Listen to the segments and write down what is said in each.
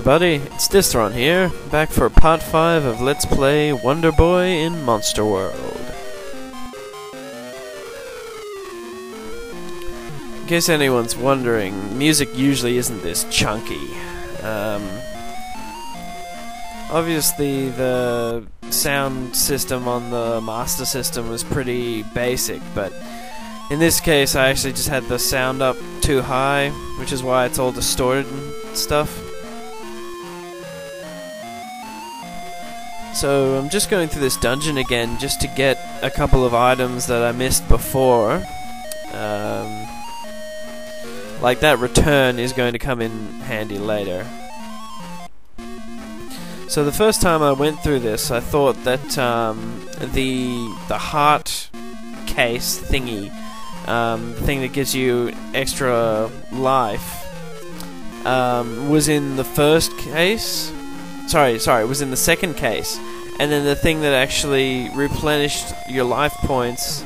everybody, it's Distron here, back for part 5 of Let's Play Wonderboy in Monster World. In case anyone's wondering, music usually isn't this chunky. Obviously the sound system on the Master System was pretty basic, but in this case I actually just had the sound up too high, which is why it's all distorted and stuff. So I'm just going through this dungeon again just to get a couple of items that I missed before. Like that return is going to come in handy later. So the first time I went through this, I thought that the heart case thingy, the thing that gives you extra life, was in the first case. Sorry, it was in the second case, and then the thing that actually replenished your life points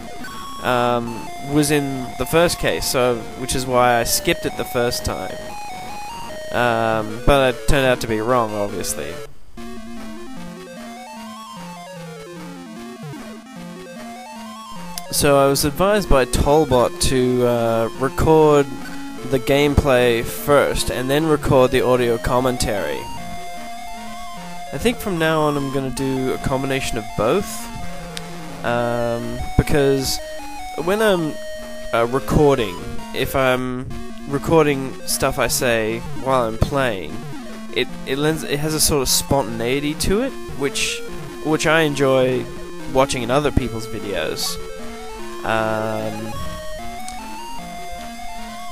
was in the first case, which is why I skipped it the first time. But it turned out to be wrong, obviously. So I was advised by Tollbot to record the gameplay first, and then record the audio commentary. I think from now on I'm going to do a combination of both, because when I'm recording, if I'm recording stuff I say while I'm playing, it has a sort of spontaneity to it, which I enjoy watching in other people's videos.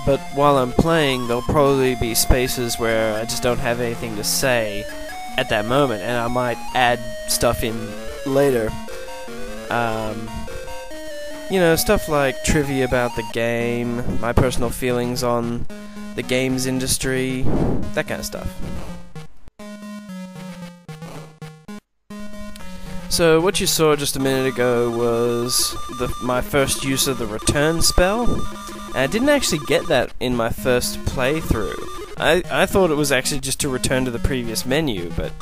But while I'm playing, there'll probably be spaces where I just don't have anything to say at that moment, and I might add stuff in later. You know, stuff like trivia about the game, my personal feelings on the games industry, that kind of stuff. So what you saw just a minute ago was my first use of the return spell, and I didn't actually get that in my first playthrough. I thought it was actually just to return to the previous menu, but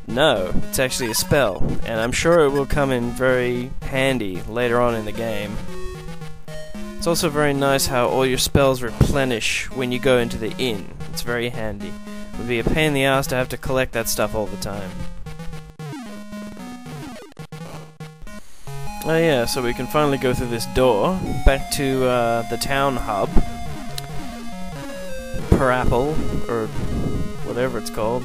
no, it's actually a spell, and I'm sure it will come in very handy later on in the game. It's also very nice how all your spells replenish when you go into the inn. It's very handy. It would be a pain in the ass to have to collect that stuff all the time. Oh yeah, so we can finally go through this door, back to the town hub. Apple, or whatever it's called.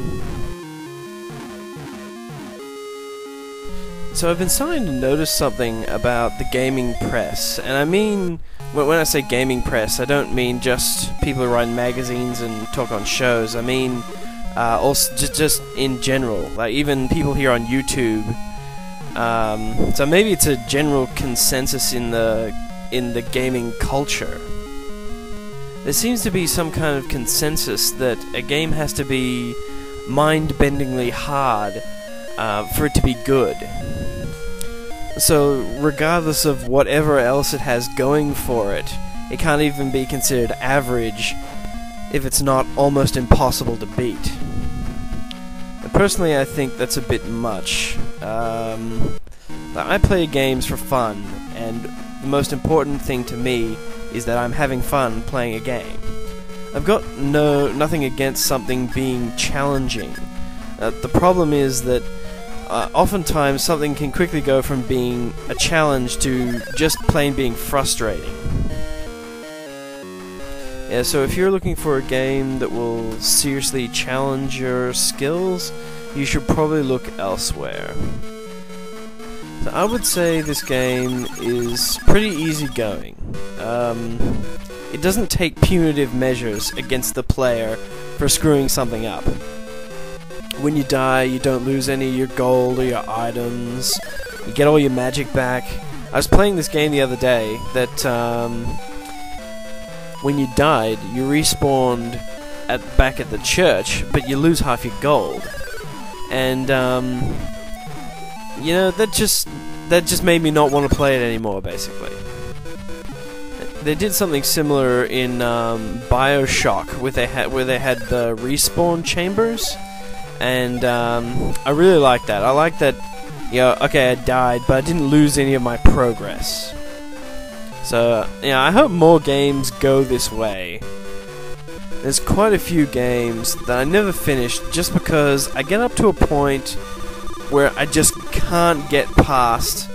So I've been starting to notice something about the gaming press, and I mean, when I say gaming press, I don't mean just people who write magazines and talk on shows. I mean also just in general, like even people here on YouTube. So maybe it's a general consensus in the gaming culture. There seems to be some kind of consensus that a game has to be mind-bendingly hard for it to be good. So, regardless of whatever else it has going for it, it can't even be considered average if it's not almost impossible to beat. Personally, I think that's a bit much. I play games for fun, and the most important thing to me is that I'm having fun playing a game. I've got nothing against something being challenging. The problem is that oftentimes something can quickly go from being a challenge to just plain being frustrating. Yeah, so if you're looking for a game that will seriously challenge your skills, you should probably look elsewhere. So I would say this game is pretty easygoing. It doesn't take punitive measures against the player for screwing something up. When you die, you don't lose any of your gold or your items. You get all your magic back. I was playing this game the other day that when you died, you respawned back at the church, but you lose half your gold. And you know, that just made me not want to play it anymore, basically. they did something similar in BioShock, where they had the respawn chambers, and I really like that. I like that. Okay, I died, but I didn't lose any of my progress. So, I hope more games go this way. There's quite a few games that I never finished just because I get up to a point where I just can't get past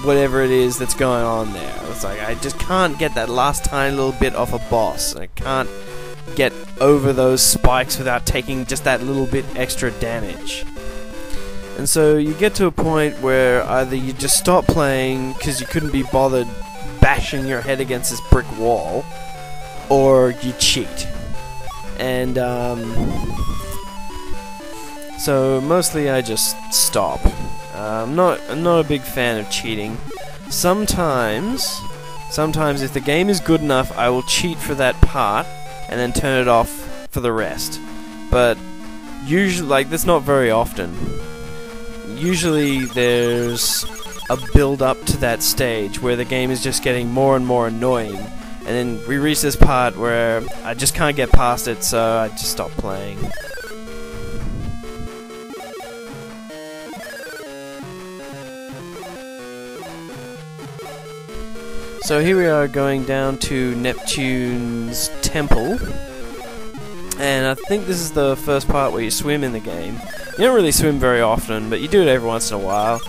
whatever it is that's going on there. It's like I just can't get that last tiny little bit off a boss. I can't get over those spikes without taking just that little bit extra damage. And so you get to a point where either you just stop playing because you couldn't be bothered bashing your head against this brick wall, or you cheat. And so mostly I just stop. I'm not a big fan of cheating. Sometimes if the game is good enough, I will cheat for that part and then turn it off for the rest. But usually, that's not very often. Usually there's a build up to that stage where the game is just getting more and more annoying, and then we reach this part where I just can't get past it, so I just stop playing. So here we are going down to Neptune's temple, and I think this is the first part where you swim in the game. You don't really swim very often, but you do it every once in a while.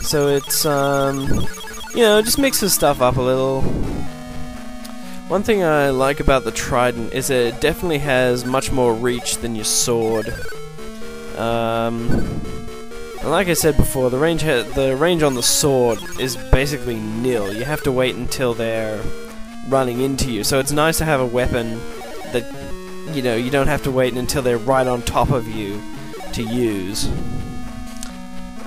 So it's, just mixes stuff up a little. One thing I like about the trident is that it definitely has much more reach than your sword. And like I said before, the range on the sword is basically nil. You have to wait until they're running into you. So it's nice to have a weapon that, you don't have to wait until they're right on top of you to use.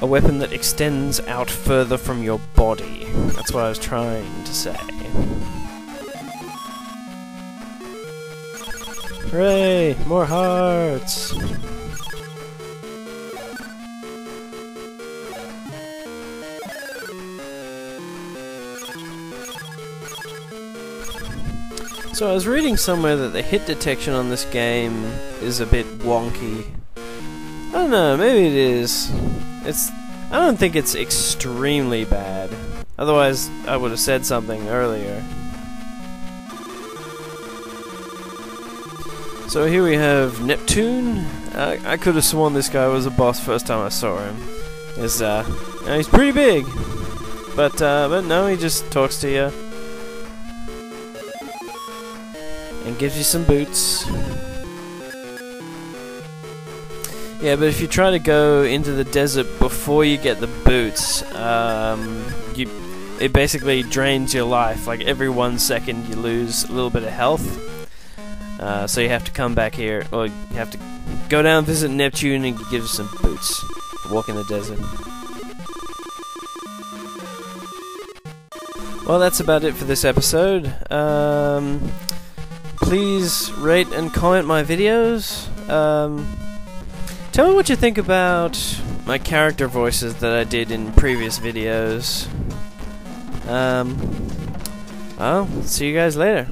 A weapon that extends out further from your body. That's what I was trying to say. Hooray! More hearts! So I was reading somewhere that the hit detection on this game is a bit wonky. I don't know, maybe it is. I don't think it's extremely bad. Otherwise, I would have said something earlier. So here we have Neptune. I could have sworn this guy was a boss first time I saw him. He's pretty big, but no, he just talks to you and gives you some boots. Yeah, but if you try to go into the desert before you get the boots, it basically drains your life. Like every 1 second you lose a little bit of health. So you have to come back here, or you have to go down and visit Neptune and give you some boots to walk in the desert. Well, that's about it for this episode. Please rate and comment my videos. Tell me what you think about my character voices that I did in previous videos. I'll see you guys later.